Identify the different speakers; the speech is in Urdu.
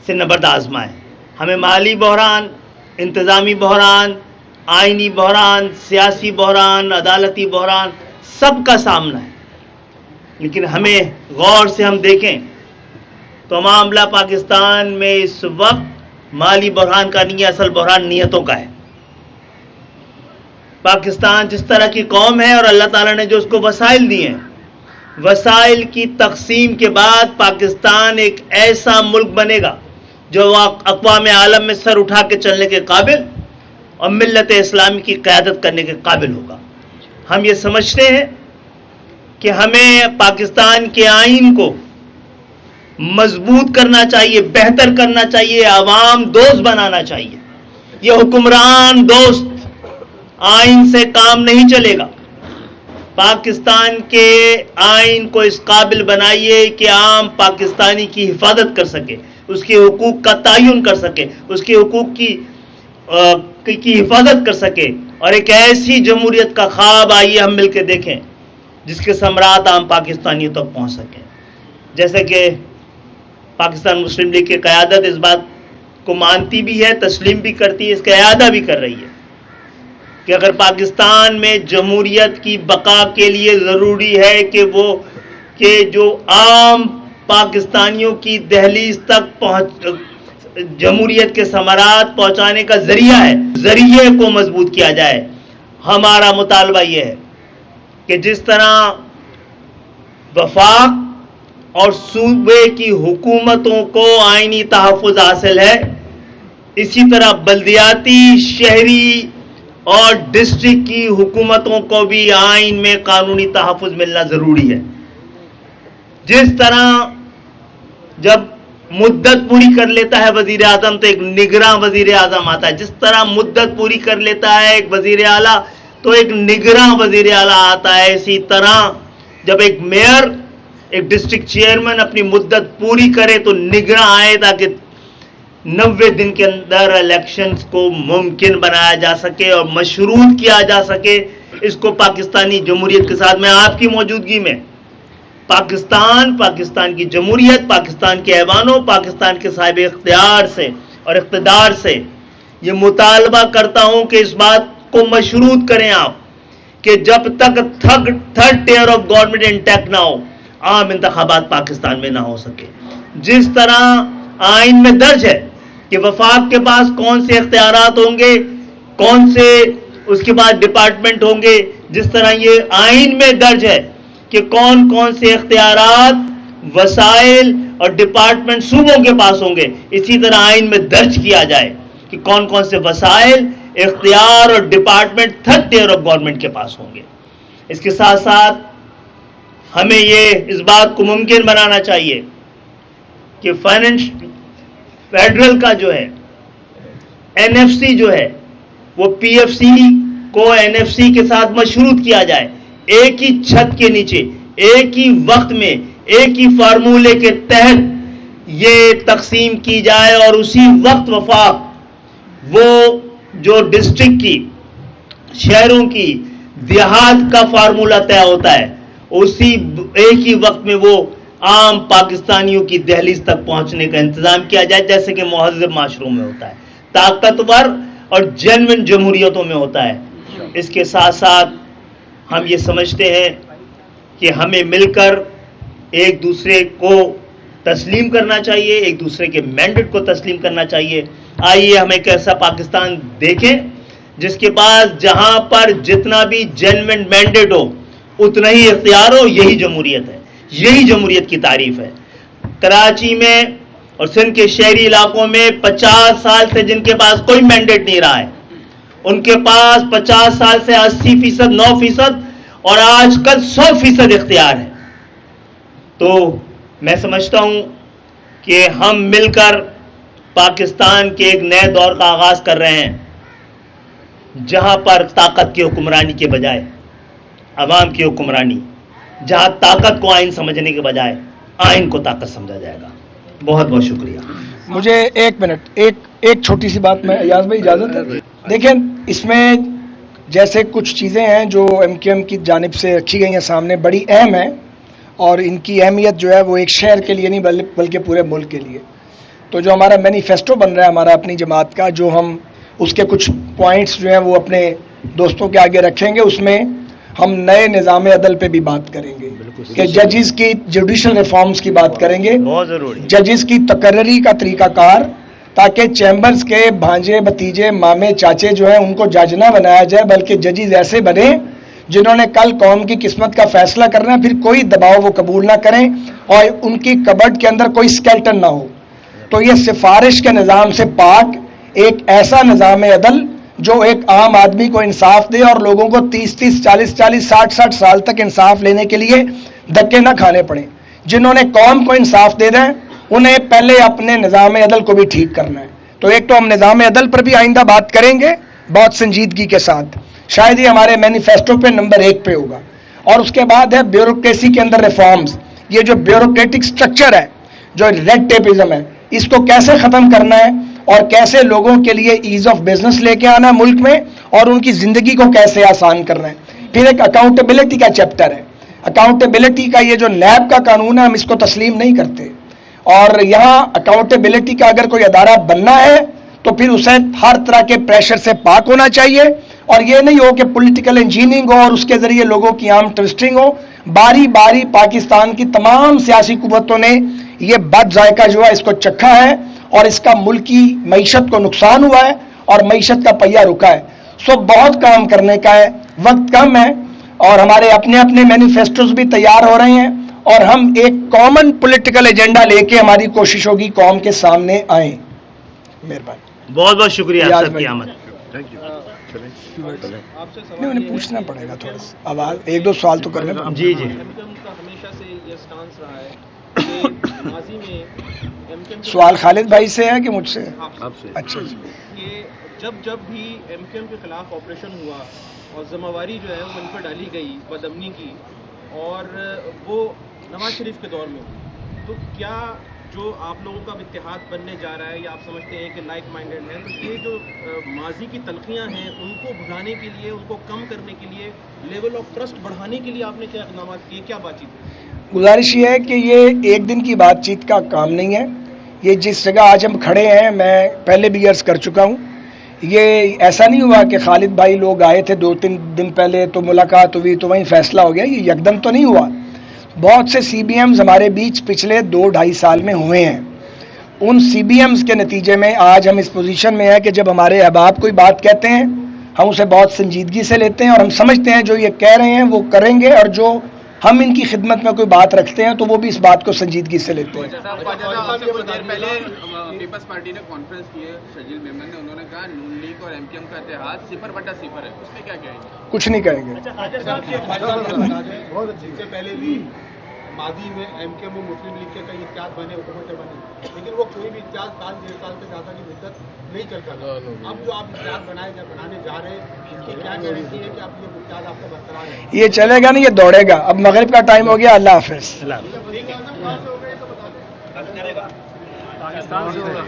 Speaker 1: سے نبرد آزمائے. ہمیں مالی بحران، انتظامی بحران، آئینی بحران، سیاسی بحران، عدالتی بحران سب کا سامنا ہے. لیکن ہمیں غور سے ہم دیکھیں تو معاملہ پاکستان میں اس وقت مالی بحران کا نہیں ہے، اصل بحران نیتوں کا ہے. پاکستان جس طرح کی قوم ہے اور اللہ تعالیٰ نے جو اس کو وسائل دیے ہیں، وسائل کی تقسیم کے بعد پاکستان ایک ایسا ملک بنے گا جو اقوام عالم میں سر اٹھا کے چلنے کے قابل اور ملت اسلامی کی قیادت کرنے کے قابل ہوگا. ہم یہ سمجھتے ہیں کہ ہمیں پاکستان کے آئین کو مضبوط کرنا چاہیے، بہتر کرنا چاہیے، عوام دوست بنانا چاہیے. یہ حکمران دوست آئین سے کام نہیں چلے گا. پاکستان کے آئین کو اس قابل بنائیے کہ عام پاکستانی کی حفاظت کر سکے، اس کے حقوق کا تعین کر سکے، اس کے حقوق کی حفاظت کر سکے، اور ایک ایسی جمہوریت کا خواب آئیے ہم مل کے دیکھیں جس کے ثمرات عام پاکستانیوں تک پہنچ سکیں. جیسے کہ پاکستان مسلم لیگ کی قیادت اس بات کو مانتی بھی ہے، تسلیم بھی کرتی ہے، اس کا اعادہ بھی کر رہی ہے کہ اگر پاکستان میں جمہوریت کی بقا کے لیے ضروری ہے کہ جو عام پاکستانیوں کی دہلیز تک جمہوریت کے ثمرات پہنچانے کا ذریعہ ہے، ذریعے کو مضبوط کیا جائے. ہمارا مطالبہ یہ ہے کہ جس طرح وفاق اور صوبے کی حکومتوں کو آئینی تحفظ حاصل ہے، اسی طرح بلدیاتی، شہری اور ڈسٹرکٹ کی حکومتوں کو بھی آئین میں قانونی تحفظ ملنا ضروری ہے. جس طرح جب مدت پوری کر لیتا ہے وزیر اعظم تو ایک نگراں وزیر اعظم آتا ہے، جس طرح مدت پوری کر لیتا ہے ایک وزیر اعلیٰ تو ایک نگراں وزیر اعلیٰ آتا ہے، اسی طرح جب ایک میئر، ایک ڈسٹرکٹ چیئرمین اپنی مدت پوری کرے تو نگراں آئے تاکہ 90 دن کے اندر الیکشنز کو ممکن بنایا جا سکے اور مشروط کیا جا سکے. اس کو پاکستانی جمہوریت کے ساتھ میں آپ کی موجودگی میں پاکستان کی جمہوریت، پاکستان کے ایوانوں، پاکستان کے صاحب اختیار سے اور اقتدار سے یہ مطالبہ کرتا ہوں کہ اس بات کو مشروط کریں آپ کہ جب تک third tier of government intact نہ ہو، عام انتخابات پاکستان میں نہ ہو سکے. جس طرح آئین میں درج ہے کہ وفاق کے پاس کون سے اختیارات ہوں گے، کون سے اس کے بعد ڈپارٹمنٹ ہوں گے، جس طرح یہ آئین میں درج ہے کہ کون کون سے اختیارات، وسائل اور ڈپارٹمنٹ صوبوں کے پاس ہوں گے، اسی طرح آئین میں درج کیا جائے کہ کون کون سے وسائل، اختیار اور department third tier of government کے پاس ہوں گے. اس کے ساتھ ساتھ ہمیں اس بات کو ممکن بنانا چاہیے کہ فیڈرل کا جو ہے این ایف سی جو ہے وہ پی ایف سی کو این ایف سی کے ساتھ مشروط کیا جائے، ایک ہی چھت کے نیچے، ایک ہی وقت میں، ایک ہی فارمولے کے تحت یہ تقسیم کی جائے، اور اسی وقت وفاق وہ جو ڈسٹرکٹ کی، شہروں کی، دیہات کا فارمولہ طے ہوتا ہے، اسی ایک ہی وقت میں وہ عام پاکستانیوں کی دہلیز تک پہنچنے کا انتظام کیا جائے، جیسے کہ مہذب معاشروں میں ہوتا ہے، طاقتور اور جینوئن جمہوریتوں میں ہوتا ہے. اس کے ساتھ ساتھ ہم یہ سمجھتے ہیں کہ ہمیں مل کر ایک دوسرے کو تسلیم کرنا چاہیے، ایک دوسرے کے مینڈیٹ کو تسلیم کرنا چاہیے. آئیے ہم ایک ایسا پاکستان دیکھیں جس کے پاس جہاں پر جتنا بھی جینوئن مینڈیٹ ہو اتنا ہی اختیار ہو. یہی جمہوریت ہے، یہی جمہوریت کی تعریف ہے. کراچی میں اور سندھ کے شہری علاقوں میں 50 سال سے جن کے پاس کوئی مینڈیٹ نہیں رہا ہے، ان کے پاس 50 سال سے 80%، 9% اور آج کل 100% اختیار ہے. تو میں سمجھتا ہوں کہ ہم مل کر پاکستان کے ایک نئے دور کا آغاز کر رہے ہیں، جہاں پر طاقت کی حکمرانی کے بجائے عوام کی حکمرانی، جہاں طاقت کو آئین سمجھنے کے بجائے آئین کو طاقت سمجھا جائے گا. بہت بہت شکریہ.
Speaker 2: مجھے ایک منٹ، ایک چھوٹی سی بات میں ایاز بھائی اجازت ہے؟ دیکھیں، اس میں جیسے کچھ چیزیں ہیں جو ایم کیو ایم کی جانب سے رکھی گئی ہیں سامنے، بڑی اہم ہیں، اور ان کی اہمیت جو ہے وہ ایک شہر کے لیے نہیں بلکہ پورے ملک کے لیے. تو جو ہمارا مینیفیسٹو بن رہا ہے ہمارا اپنی جماعت کا، جو ہم اس کے کچھ پوائنٹس جو ہیں وہ اپنے دوستوں کے آگے رکھیں گے، اس میں ہم نئے نظام عدل پہ بھی بات کریں گے کہ ججز کی جوڈیشل ریفارمز کی بات کریں گے،
Speaker 1: بہت ضروری،
Speaker 2: ججز کی تقرری کا طریقہ کار، تاکہ چیمبرز کے بھانجے بھتیجے مامے چاچے جو ہیں ان کو جج نہ بنایا جائے، بلکہ ججز ایسے بنے جنہوں نے کل قوم کی قسمت کا فیصلہ کرنا ہے، پھر کوئی دباؤ وہ قبول نہ کریں اور ان کی کبڈ کے اندر کوئی اسکیلٹن نہ ہو۔ تو یہ سفارش کے نظام سے پاک ایک ایسا نظام عدل جو ایک عام آدمی کو انصاف دے اور لوگوں کو 30 40 60 سال تک انصاف لینے کے لیے دھکے نہ کھانے پڑیں۔ جنہوں نے قوم کو انصاف دے دیں انہیں پہلے اپنے نظام عدل کو بھی ٹھیک کرنا ہے۔ تو ایک تو ہم نظام عدل پر بھی آئندہ بات کریں گے بہت سنجیدگی کے ساتھ، شاید یہ ہمارے مینیفیسٹو پہ نمبر 1 پہ ہوگا۔ اور اس کے بعد ہے بیوروکریسی کے اندر ریفارمز۔ یہ جو بیوروکریٹک سٹرکچر ہے، جو ریڈ ٹیپزم ہے، اس کو کیسے ختم کرنا ہے اور کیسے لوگوں کے لیے ایز آف بزنس لے کے آنا ملک میں اور ان کی زندگی کو کیسے آسان کرنا ہے۔ پھر ایک اکاؤنٹیبلٹی کا چیپٹر ہے۔ اکاؤنٹیبلٹی کا یہ جو نیب کا قانون ہے ہم اس کو تسلیم نہیں کرتے، اور یہاں اکاؤنٹیبلٹی کا اگر کوئی ادارہ بننا ہے تو پھر اسے ہر طرح کے پریشر سے پاک ہونا چاہیے، اور یہ نہیں ہو کہ پولیٹیکل انجینئرنگ ہو اور اس کے ذریعے لوگوں کی عام ٹوسٹنگ ہو۔ باری باری پاکستان کی تمام سیاسی قوتوں نے یہ بد ذائقہ جو ہے اس کو چکھا ہے اور اس کا ملکی معیشت کو نقصان ہوا ہے اور معیشت کا پہیہ رکا ہے۔ سو بہت کام کرنے کا ہے، وقت کم ہے، اور ہمارے اپنے اپنے مینیفیسٹوز بھی تیار ہو رہے ہیں، اور ہم ایک کامن پولیٹیکل ایجنڈا لے کے ہماری کوشش ہوگی قوم کے سامنے آئیں۔ مہربانی،
Speaker 1: بہت بہت شکریہ آپ سب کی آمد۔
Speaker 2: نہیں انہیں پوچھنا پڑے گا تھوڑا سا، آواز 1 2 سوال تو کرنے پڑیں۔
Speaker 1: جی جی،
Speaker 3: ہمیشہ سے یہ سٹانس رہا ہے کہ ماضی میں ایم کیو ایم
Speaker 2: سوال خالد بھائی سے ہے کہ مجھ سے؟
Speaker 3: آپ سے
Speaker 2: اچھا جی۔
Speaker 3: کہ جب بھی ایم کیو ایم کے خلاف آپریشن ہوا اور ذمہ واری جو ہے وہ ان پر ڈالی گئی بدامنی کی، اور وہ نواز شریف کے دور میں ہوئی، تو کیا جو آپ لوگوں کا اتحاد بننے جا رہا ہے یا آپ سمجھتے ہیں کہ لائک مائنڈیڈ ہیں، تو یہ جو ماضی کی تلخیاں ہیں ان کو بھلانے کے لیے، ان کو کم کرنے کے لیے، لیول آف ٹرسٹ بڑھانے کے لیے آپ نے کیا اقدامات کیے، کیا بات چیت ہوئی؟
Speaker 2: گزارش یہ ہے کہ یہ ایک دن کی بات چیت کا کام نہیں ہے۔ یہ جس جگہ آج ہم کھڑے ہیں، میں پہلے بھی عرض کر چکا ہوں، یہ ایسا نہیں ہوا کہ خالد بھائی لوگ آئے تھے 2-3 دن پہلے تو ملاقات ہوئی تو وہیں فیصلہ ہو گیا، یہ یکدم تو نہیں ہوا۔ بہت سے سی بی ایمز ہمارے بیچ پچھلے 2-2.5 سال میں ہوئے ہیں۔ ان سی بی ایمز کے نتیجے میں آج ہم اس پوزیشن میں ہیں کہ جب ہمارے احباب کوئی بات کہتے ہیں ہم اسے بہت سنجیدگی سے لیتے ہیں، اور ہم سمجھتے ہیں جو یہ کہہ رہے ہیں وہ کریں گے، اور جو ہم ان کی خدمت میں کوئی بات رکھتے ہیں تو وہ بھی اس بات کو سنجیدگی سے لیتے ہیں۔
Speaker 4: پہلے پیپلز پارٹی نے کانفرنس کی ہے، شجیل میمن نے، انہوں نے کہا نون لیگ اور ایم کیو ایم کا اتحاد 0/0 ہے، اس میں کیا کہیں گے؟
Speaker 2: کچھ نہیں کہیں گے۔
Speaker 5: بہت اچھی سے پہلے بھی ماضی میں ایم کیو ایم مسلم لیگ کے کئی اتحاد بنے، حکومتیں بنی، لیکن وہ کوئی بھی اتحاد 1.5 سال سے زیادہ کی مدت نہیں چل سکا۔ اب جو آپ اتحاد بنانے جا رہے ہیں، اس کی کیا گارنٹی ہے کہ آپ یہ اتحاد آپ کا برقرار ہے؟
Speaker 2: یہ چلے گا نہیں، یہ دوڑے گا۔ اب مغرب کا ٹائم ہو گیا، اللہ حافظ۔
Speaker 5: پاکستان سے ہوگا۔